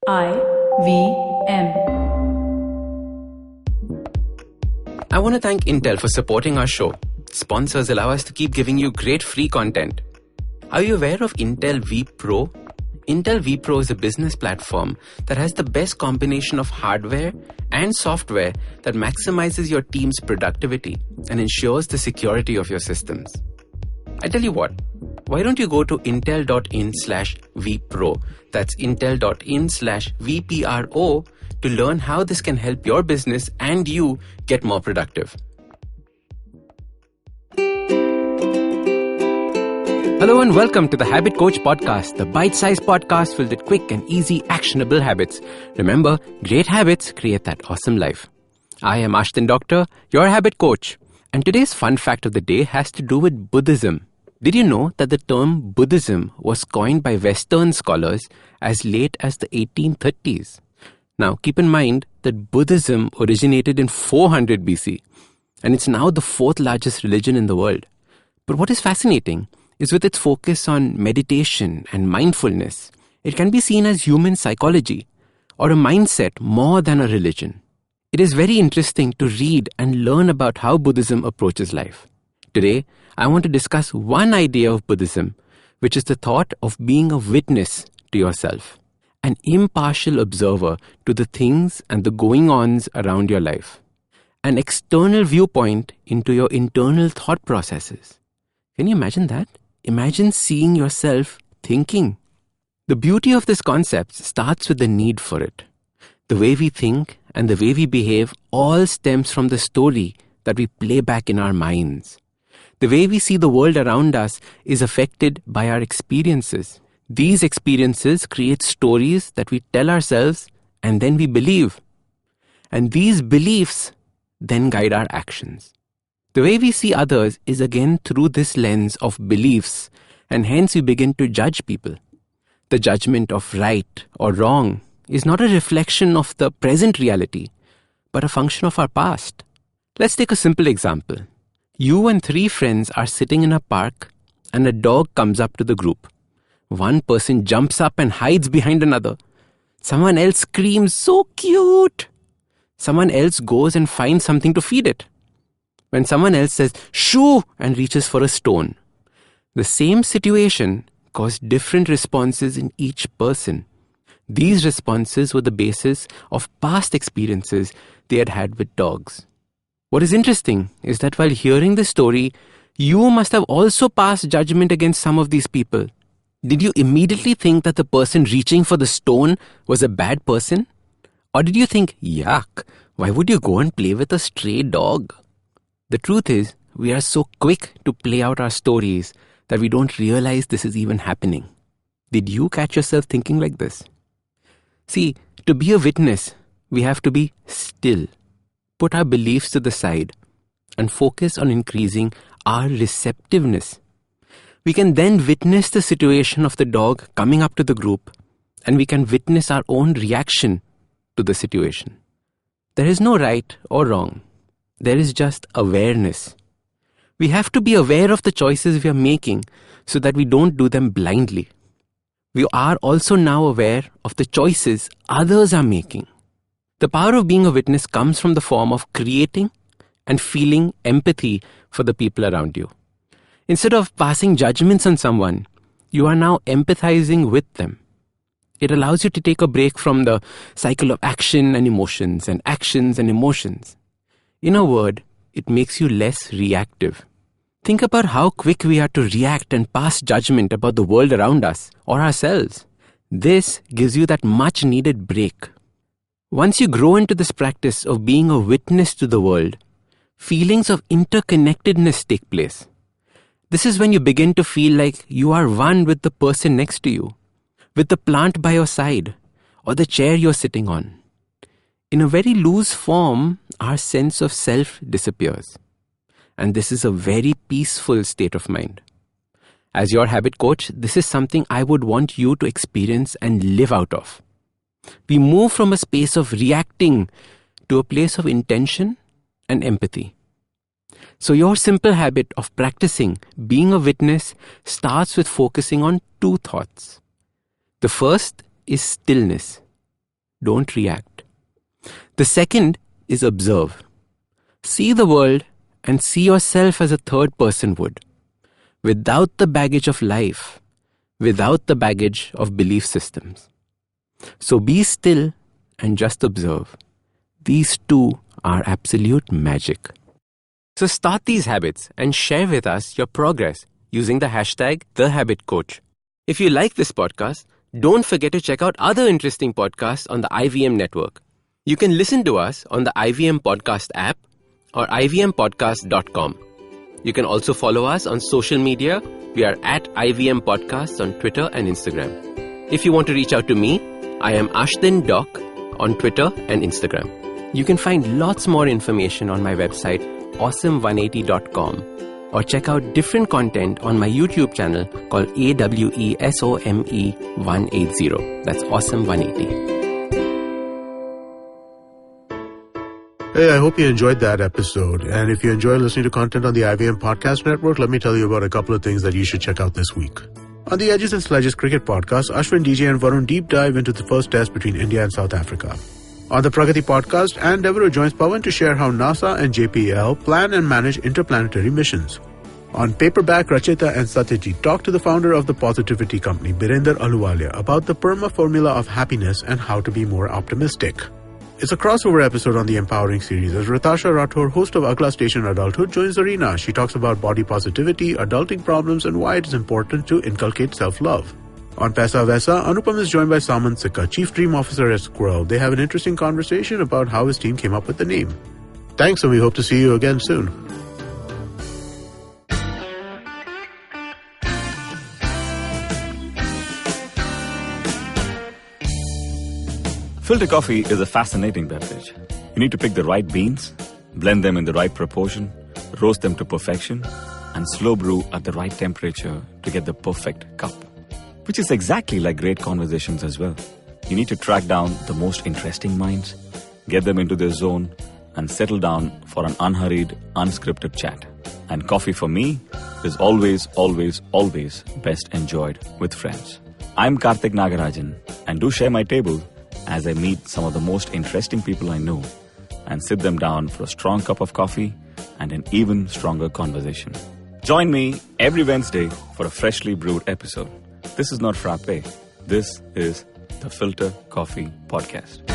IVM. I want to thank Intel for supporting our show. Sponsors allow us to keep giving you great free content. Are you aware of Intel vPro? Intel vPro is a business platform that has the best combination of hardware and software that maximizes your team's productivity and ensures the security of your systems. I tell you what, why don't you go to intel.in/vpro, that's intel.in/vpro, to learn how this can help your business and you get more productive. Hello and welcome to the Habit Coach Podcast, the bite-sized podcast filled with quick and easy actionable habits. Remember, great habits create that awesome life. I am Ashdin Doctor, your habit coach. And today's fun fact of the day has to do with Buddhism. Did you know that the term Buddhism was coined by Western scholars as late as the 1830s? Now, keep in mind that Buddhism originated in 400 BC, and it's now the fourth largest religion in the world. But what is fascinating is with its focus on meditation and mindfulness, it can be seen as human psychology or a mindset more than a religion. It is very interesting to read and learn about how Buddhism approaches life. Today, I want to discuss one idea of Buddhism, which is the thought of being a witness to yourself, an impartial observer to the things and the going-ons around your life, an external viewpoint into your internal thought processes. Can you imagine that? Imagine seeing yourself thinking. The beauty of this concept starts with the need for it. The way we think and the way we behave all stems from the story that we play back in our minds. The way we see the world around us is affected by our experiences. These experiences create stories that we tell ourselves and then we believe. And these beliefs then guide our actions. The way we see others is again through this lens of beliefs, and hence we begin to judge people. The judgment of right or wrong is not a reflection of the present reality, but a function of our past. Let's take a simple example. You and 3 friends are sitting in a park, and a dog comes up to the group. One person jumps up and hides behind another. Someone else screams, "So cute!" Someone else goes and finds something to feed it. When someone else says, "Shoo!" and reaches for a stone. The same situation caused different responses in each person. These responses were the basis of past experiences they had had with dogs. What is interesting is that while hearing the story, you must have also passed judgment against some of these people. Did you immediately think that the person reaching for the stone was a bad person? Or did you think, yuck, why would you go and play with a stray dog? The truth is, we are so quick to play out our stories that we don't realize this is even happening. Did you catch yourself thinking like this? See, to be a witness, we have to be still, put our beliefs to the side, and focus on increasing our receptiveness. We can then witness the situation of the dog coming up to the group, and we can witness our own reaction to the situation. There is no right or wrong. There is just awareness. We have to be aware of the choices we are making so that we don't do them blindly. We are also now aware of the choices others are making. The power of being a witness comes from the form of creating and feeling empathy for the people around you. Instead of passing judgments on someone, you are now empathizing with them. It allows you to take a break from the cycle of action and emotions and actions and emotions. In a word, it makes you less reactive. Think about how quick we are to react and pass judgment about the world around us or ourselves. This gives you that much needed break. Once you grow into this practice of being a witness to the world, feelings of interconnectedness take place. This is when you begin to feel like you are one with the person next to you, with the plant by your side, or the chair you're sitting on. In a very loose form, our sense of self disappears. And this is a very peaceful state of mind. As your habit coach, this is something I would want you to experience and live out of. We move from a space of reacting to a place of intention and empathy. So your simple habit of practicing being a witness starts with focusing on 2 thoughts. The first is stillness. don't react. The second is observe. See the world and see yourself as a third person would, without the baggage of life, without the baggage of belief systems. So be still and just observe. These two are absolute magic. So start these habits and share with us your progress using the hashtag #TheHabitCoach. If you like this podcast, don't forget to check out other interesting podcasts on the IVM network. You can listen to us on the IVM Podcast app or ivmpodcast.com. You can also follow us on social media. We are at IVM Podcasts on Twitter and Instagram. If you want to reach out to me, I am Ashdin Doc on Twitter and Instagram. You can find lots more information on my website, awesome180.com, or check out different content on my YouTube channel called AWESOME180. That's Awesome180. Hey, I hope you enjoyed that episode. And if you enjoy listening to content on the IVM Podcast Network, let me tell you about a couple of things that you should check out this week. On the Edges and Sledges Cricket Podcast, Ashwin, DJ, and Varun deep dive into the first test between India and South Africa. On the Pragati Podcast, Anne Devereaux joins Pawan to share how NASA and JPL plan and manage interplanetary missions. On Paperback, Rachita and Satyajit talk to the founder of the Positivity Company, Birinder Aluwalia, about the PERMA formula of happiness and how to be more optimistic. It's a crossover episode on the Empowering series as Ritasha Rathore, host of Agla Station Adulthood, joins Zarina. She talks about body positivity, adulting problems, and why it is important to inculcate self-love. On Pesa Vesa, Anupam is joined by Samant Sikka, Chief Dream Officer at Squirrel. They have an interesting conversation about how his team came up with the name. Thanks, and we hope to see you again soon. Filter coffee is a fascinating beverage. You need to pick the right beans, blend them in the right proportion, roast them to perfection, and slow brew at the right temperature to get the perfect cup. Which is exactly like great conversations as well. You need to track down the most interesting minds, get them into their zone, and settle down for an unhurried, unscripted chat. And coffee for me is always, always, always best enjoyed with friends. I'm Karthik Nagarajan, and do share my table as I meet some of the most interesting people I know and sit them down for a strong cup of coffee and an even stronger conversation. Join me every Wednesday for a freshly brewed episode. This is not frappe. This is the Filter Coffee Podcast.